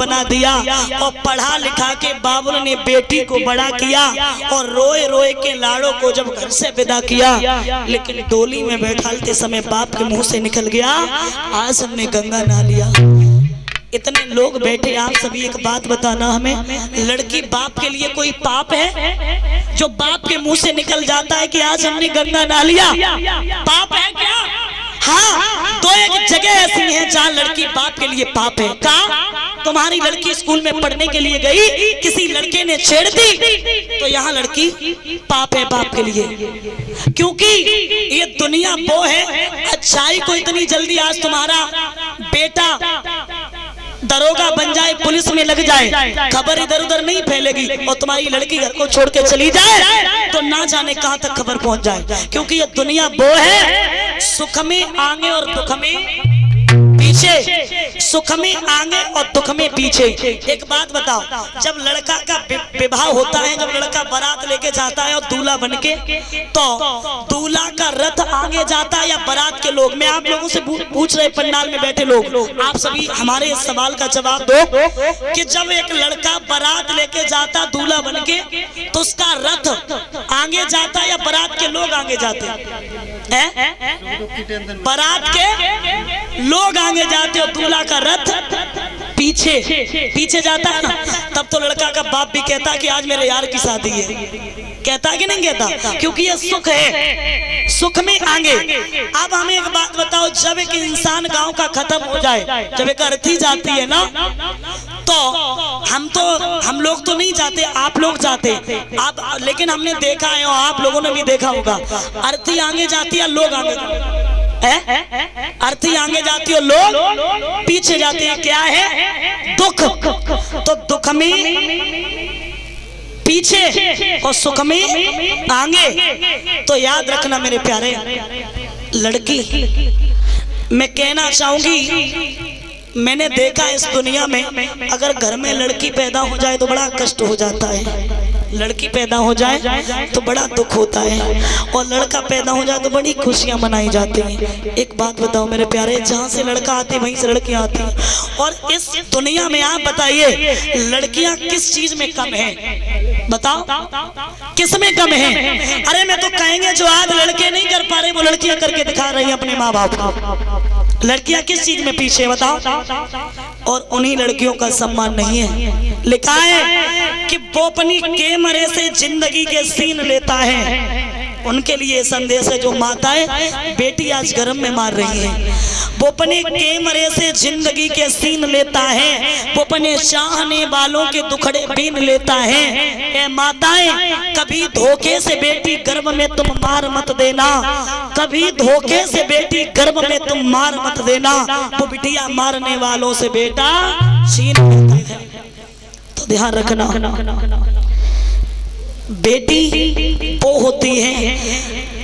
बना दिया और पढ़ा लिखा के बाबुल ने बेटी को बड़ा किया और रोए रोए के लाड़ों को जब घर से विदा किया, लेकिन डोली में बैठाते समय बाप के मुंह से निकल गया, आज हमने गंगा नहा लिया। इतने लोग बैठे, आप सभी एक बात बताना हमें, लड़की बाप के लिए कोई पाप है? जो बाप के मुंह से निकल जाता है कि आज हमने गंगा नहा लिया, पाप है क्या? हाँ, तो एक जगह ऐसी है जहाँ लड़की बाप के लिए पाप है। कहाँ? तुम्हारी लड़की स्कूल में पढ़ने के लिए गई, किसी लड़के ने छेड़ दी, तो यहाँ लड़की पाप है बाप के लिए, क्योंकि ये दुनिया वो है, अच्छाई को इतनी जल्दी आज तुम्हारा बेटा दरोगा बन जाए, पुलिस में लग जाए, खबर इधर उधर नहीं फैलेगी, और तुम्हारी लड़की घर को छोड़ के चली जाए तो ना जाने कहां तक खबर पहुंच जाए, क्योंकि ये दुनिया वो है, सुख में आगे और दुख में पीछे, सुख में आगे और दुख में पीछे। एक बात बताओ, जब लड़का का विवाह होता है, जब लड़का बारात लेके जाता है और दूल्हा बनके, तो दूल्हा का रथ आगे जाता है या बारात के लोग? मैं आप लोगों से पूछ रहे, पंडाल में बैठे लोग, आप सभी हमारे इस सवाल का जवाब दो कि जब एक लड़का बारात लेके जाता दूल्हा बनके, तो उसका रथ आगे जाता या बारात के लोग आगे जाते हैं? बारात के लोग आगे जाते और दूल्हा का रथ पीछे जाता है ना। तब तो लड़का का बाप भी कहता कि आज मेरे यार की शादी है, कहता कि नहीं कहता? क्योंकि ये सुख है, सुख में आगे। अब हमें एक बात बताओ, जब एक इंसान गांव का खत्म हो जाए, जब एक अर्थी जाती है ना, तो हम लोग तो नहीं जाते, आप लोग जाते, आप, लेकिन हमने देखा है और आप लोगों ने भी देखा होगा, अर्थी आगे जाती है, लोग आगे अर्थी आगे जाती है, लोग पीछे जाते हैं। क्या है? दुख। तो दुख में पीछे और सुख में आगे। तो याद रखना मेरे प्यारे लड़की, मैं कहना चाहूंगी, मैंने देखा इस दुनिया में अगर घर में लड़की पैदा हो जाए तो बड़ा कष्ट हो जाता है, लड़की पैदा हो जाए तो बड़ा दुख होता है, और लड़का पैदा हो जाए तो बड़ी खुशियां मनाई जाती हैं। एक बात बताओ मेरे प्यारे, जहाँ से लड़का आते वहीं से लड़कियां आती हैं, और इस दुनिया में आप बताइए लड़कियां किस चीज में कम है? बताओ किस में कम है? अरे मैं तो कहेंगे जो आज लड़के नहीं कर पा रहे वो लड़कियां करके दिखा रही हैं अपने माँ बाप को। लड़कियां किस चीज में पीछे बताओ? और उन्हीं लड़कियों का सम्मान नहीं है। लिखा है कि वो अपनी कैमरे से जिंदगी के सीन लेता है, उनके लिए संदेश है जो माताएं बेटी आज गर्म में मार रही हैं। वो अपने कैमरे से जिंदगी के सीन लेता है, वो अपने चाहने वालों के दुखड़े बीन लेता है। ए माताएं, कभी धोखे से बेटी गर्भ में तुम मार मत देना, कभी धोखे से बेटी गर्भ में तुम मार मत देना, वो बिटिया मारने वालों से बेटा छीन लेता है। तो ध्यान रखना, बेटी वो होती है,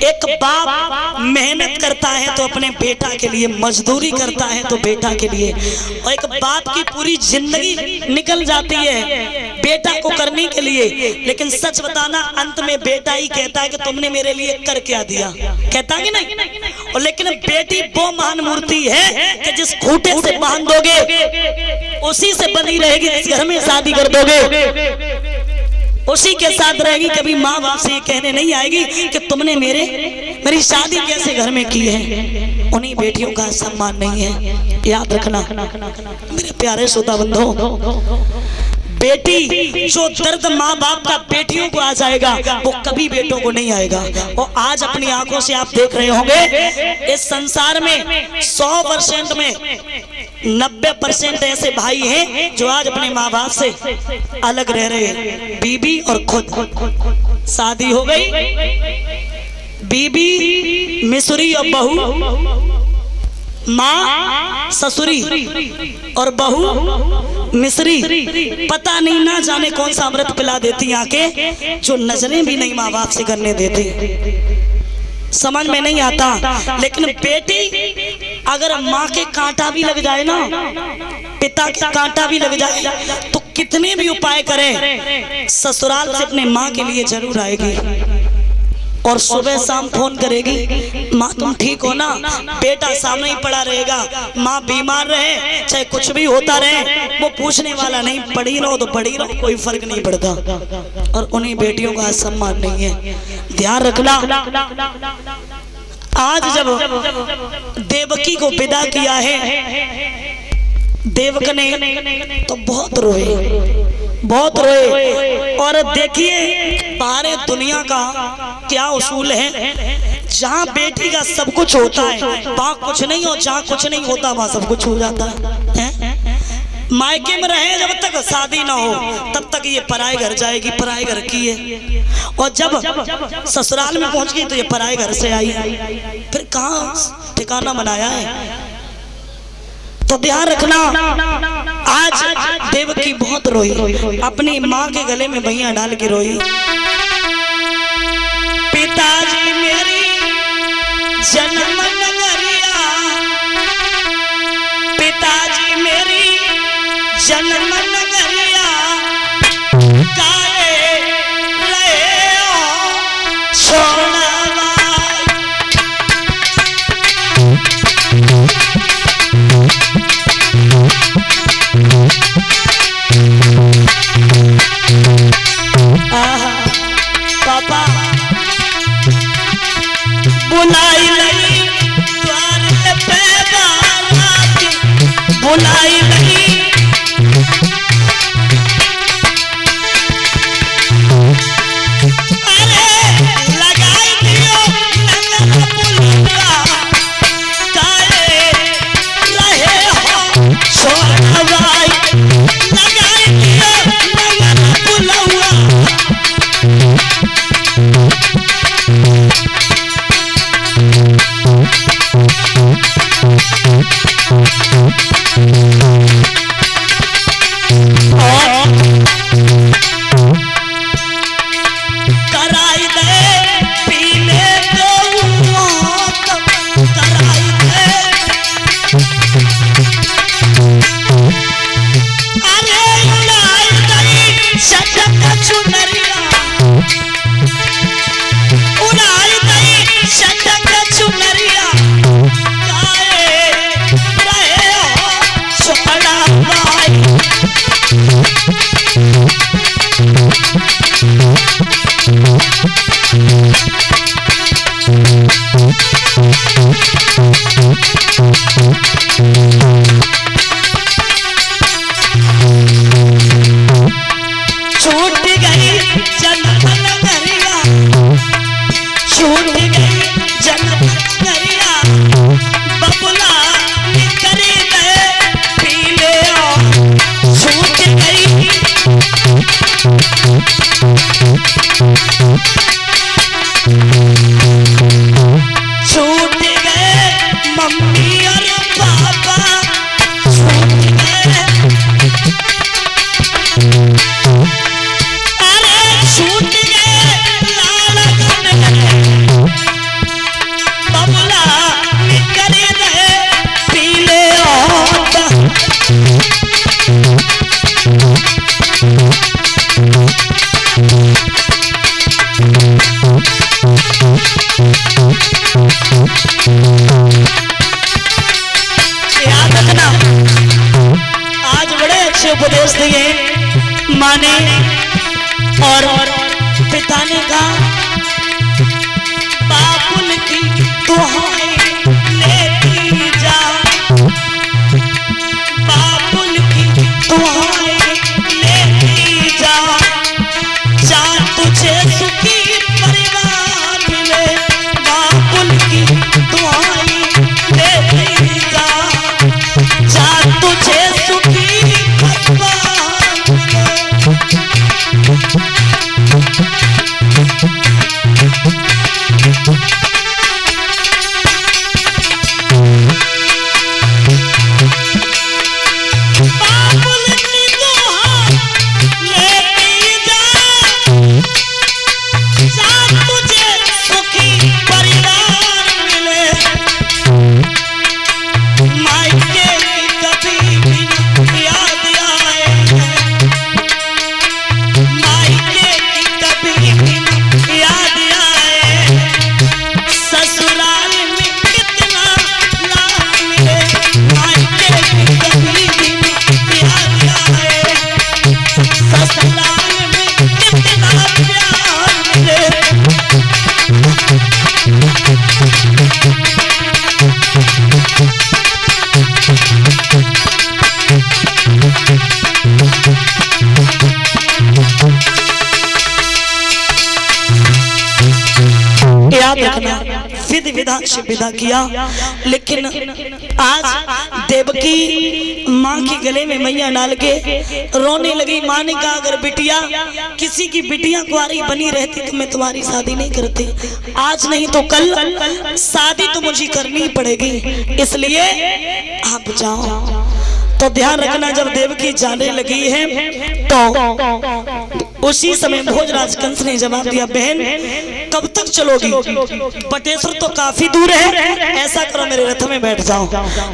एक बाप मेहनत करता है तो अपने बेटा के लिए, मजदूरी करता है तो बेटा के लिए, और एक बाप की पूरी जिंदगी निकल जाती है बेटा को करने के लिए, लेकिन सच बताना अंत में बेटा ही कहता है कि तुमने मेरे लिए कर क्या दिया, कहता कि नहीं? और लेकिन बेटी वो महान मूर्ति है कि जिस खूंटे से बांध दोगे उसी से बनी रहेगी, जिस घर में शादी कर दोगे उसी के साथ रहेगी। कभी माँ बाप से ये कहने नहीं आएगी कि तुमने मेरी शादी कैसे घर में की है। उन्हीं बेटियों का सम्मान नहीं है, याद रखना मेरे प्यारे श्रोता बंधुओं। बेटी जो दर्द माँ बाप का बेटियों को आ जाएगा वो कभी बेटों को नहीं आएगा। और आज अपनी आंखों से आप देख रहे होंगे इस संसार में 100% में 90% ऐसे भाई हैं जो आज अपने माँ बाप से अलग रह रहे हैं। बीबी और खुद शादी हो गई, बीबी मिसरी और बहू, माँ ससुरी और बहू मिसरी, पता नहीं ना जाने कौन सा अमृत पिला देती आंखें जो नजरें भी नहीं माँ बाप से करने देती, समझ में नहीं आता। लेकिन बेटी अगर माँ के कांटा भी लग जाए ना, पिता के कांटा भी लग जाए तो कितने भी उपाय करें ससुराल से अपने माँ के लिए जरूर आएगी। और सुबह शाम फोन करेगी, माँ तुम ठीक हो ना, बेटा सामने ही पड़ा रहेगा, माँ बीमार रहे चाहे कुछ भी होता रहे वो पूछने वाला नहीं, पढ़ी रहो तो पढ़ी रहो, कोई फर्क नहीं पड़ता। और उन्हीं बेटियों का सम्मान नहीं है, ध्यान रखना। आज जब देवकी को विदा किया है देवक ने तो बहुत रोए। और देखिए बाहर दुनिया का क्या उसूल है, जहाँ बेटी का सब कुछ होता है वहाँ कुछ नहीं, और जहाँ कुछ नहीं होता वहाँ सब कुछ हो जाता है। मायके में रहे जब तक शादी ना हो तब तक ये पराए घर जाएगी, पराए घर की है, और जब ससुराल में पहुंच गई तो ये पराए घर से आई, फिर कहाँ ठिकाना बनाया है। तो ध्यान रखना। आज देवकी बहुत रोई, अपनी माँ के गले में भैया डाल के रोई। पिताजी मेरी जन्म नगरिया, पिताजी मेरी जन्म नगरिया, गाए रहे हो छोड़वाई। पापा बुलाई नहीं द्वार पे बारात, बुलाई नहीं अरे लगाई दियो नंगा पुलवा, काहे रहे हो छोड़वाई, लगाई दियो नंगा पुलवा। कराई दे पीने दो मौत, कराई दे अरे उड़ाई दई शटक चुनरिया, उड़ाई दई शटक चुनरिया, गाए रहे हो छोड़वाई। छूट गई जन्म नगरिया, छूट गई जन्म नगरिया, बबुला करी दे पीले छूट गई। छूट गए मम्मी और पापा, छूट गए अरे छूट गए लाल बबुला करी दे पीले याद रखना। आज बड़े अच्छे उपदेश दिए माँ ने और पिता ने कहा, बाबुल की दुहाई लेती जा, बाबुल की दुहाई लेती जा, जा तुझे सुखी परिवार मिले, बाबुल की दुहाई लेती जा, जा तुझे सुखी परिवार मिले। याद रखना विधि विधान से विदा किया। लेकिन आज देवकी माँ के गले में मैया डाल के रोने लगी। माँ ने कहा अगर बिटिया किसी की बिटिया कुंवारी बनी रहती तो मैं तुम्हारी शादी नहीं करती, आज नहीं तो कल शादी तो मुझे करनी ही पड़ेगी, इसलिए आप जाओ। तो ध्यान रखना जब देवकी जाने लगी है तो उसी समय भोजराज कंस ने जवाब दिया, बहन कब तक चलोगी? बटेश्वर तो काफी दूर है, ऐसा करो मेरे रथ में बैठ जाओ।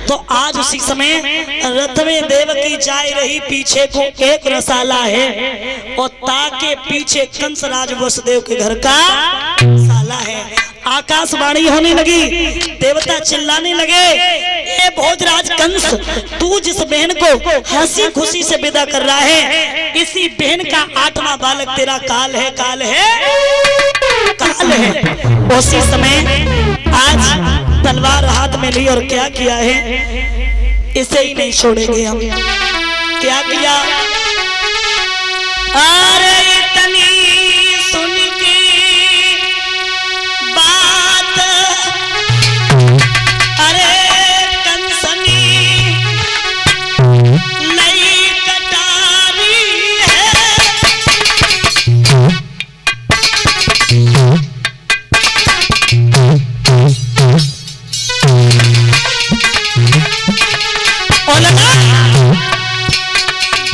तो आज उसी समय रथ में देवकी जा रही, पीछे को एक रसाला है और ताके पीछे कंस राज वसुदेव के घर का साला है। आकाशवाणी होने लगी, देवता चिल्लाने लगे, ए भोजराज कंस, तू जिस बहन को हंसी खुशी से विदा कर रहा है, इसी बहन का 8वां बालक तेरा काल है, काल है, काल है। उसी समय आज तलवार हाथ में ली और क्या किया है, इसे ही नहीं छोड़ेंगे हम। क्या किया? अरे इतनी सुन के बात, अरे कंसनी नई कटारी है, और लगा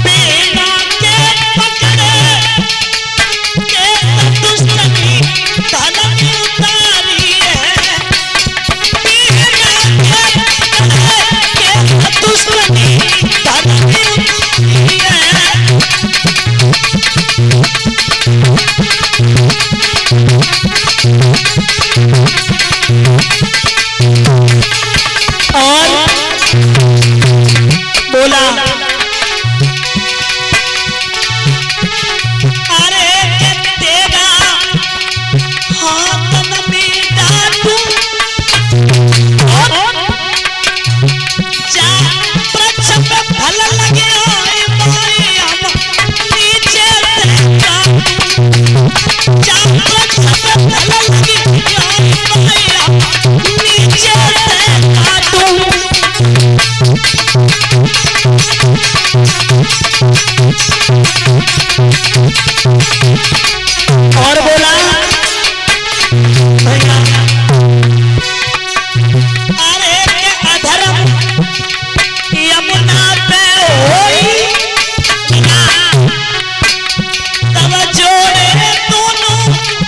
बेड़ा के पकड़े के दुश्मनी धन उतारी है, बेड़ा के दुश्मनी धन उतारी है। और बोला, अरे तेरा हाथ में बेटा तू जा वृक्ष पे फल लगे होए माए हम नीचे देखा, जा वृक्ष पे फल लगे होए माए हम नीचे देखा तू। और बोला, अरे अधर्म यमुना पे होई तब जोड़े दोनों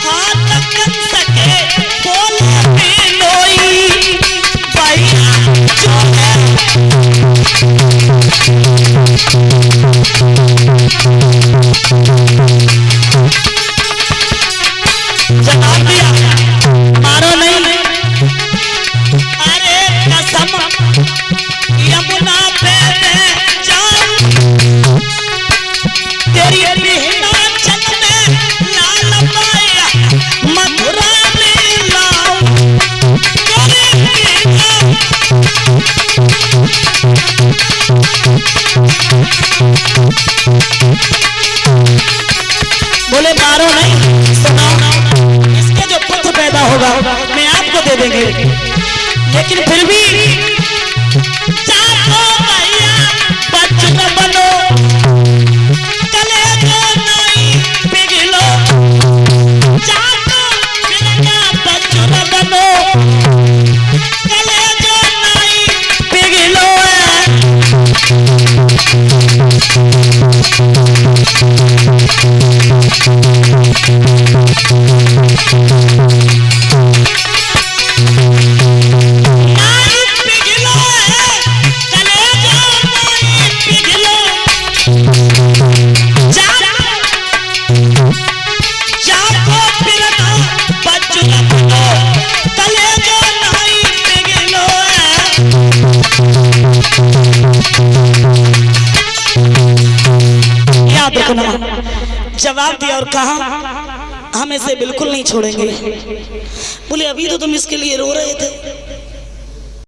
हाथ कंस के बोले बिलोई भैया जो जवाब दिया, मारो नहीं। अरे कसम यमुना पे जाऊं, तेरी बिहनाचल में लाल माया मथुरा में लाऊं, बोले मारो नहीं, सुनाओ, इसके जो पुत्र पैदा होगा मैं आपको दे देंगे, लेकिन फिर भी जाको भैया बच्चन बनो, कलेजो नहीं पिघलो, जाको भैया बच्चन बनो, कलेजो नहीं पिघलो। याद रखना, जवाब दिया और कहा हम इसे बिल्कुल नहीं छोड़ेंगे। बोले अभी तो तुम इसके लिए रो रहे थे,